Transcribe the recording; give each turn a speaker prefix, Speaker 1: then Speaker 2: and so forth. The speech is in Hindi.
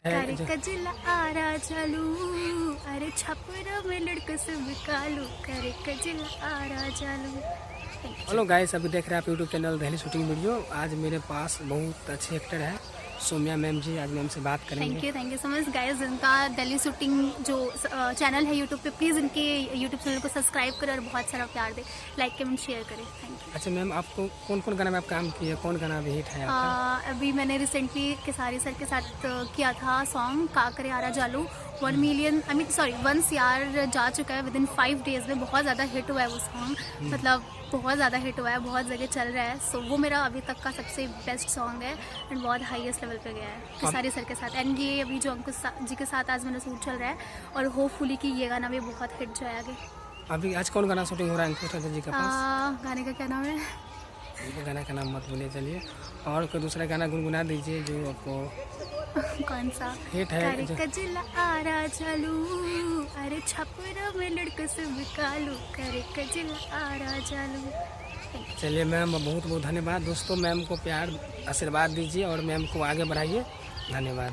Speaker 1: का जिला आरा चालू, अरे छपरा में लड़के से बिकालू, करे का जिला आरा चालू।
Speaker 2: हेलो गाइस, अभी देख रहे हैं आप YouTube channel Delhi shooting video. आज मेरे पास बहुत अच्छे एक्टर है सोम्या मैम जी, आज मैम से बात करेंगे।
Speaker 1: Thank you so much guys. इनका दिल्ली शूटिंग जो चैनल है यूट्यूब पे, प्लीज़ इनके यूट्यूब चैनल को सब्सक्राइब करें और बहुत सारा प्यार दे, लाइक कमेंट शेयर करें। Thank you.
Speaker 2: अच्छा मैम, आपको कौन कौन गाना में आप काम किए, कौन गाना अभी हिट है आपका?
Speaker 1: अभी मैंने रिसेंटली केसारी सर के साथ किया था सॉन्ग का करे आरा चालू। 1 मिलियन 1 CR जा चुका है विदिन 5 डेज़ में। बहुत ज़्यादा हिट हुआ है वो सॉन्ग, मतलब बहुत ज़्यादा हिट हुआ है, बहुत जगह चल रहा है। सो वो मेरा अभी तक का सबसे बेस्ट सॉन्ग है एंड बहुत हाईएस्ट लेवल पे गया है केसारी सर के साथ। एंड ये अभी जो अंकुश जी के साथ आज मेरा शूट चल रहा है और होपफुली कि ये गाना भी बहुत हिट जाएगा।
Speaker 2: अभी आज कौन गाना शूटिंग हो रहा है अंकुश जी के पास?
Speaker 1: गाने का क्या नाम है?
Speaker 2: गाना का नाम मत बोलिए, चलिए। और कोई दूसरा गाना गुनगुना दीजिए जो आपको
Speaker 1: कौन सा
Speaker 2: हिट है?
Speaker 1: करे का जिला आरा चालू, अरे छपरा में लड़के से बिकालू, करे का जिला आरा चालू।
Speaker 2: चलिए मैम, बहुत बहुत धन्यवाद। दोस्तों मैम को प्यार आशीर्वाद दीजिए और मैम को आगे बढ़ाइए। धन्यवाद।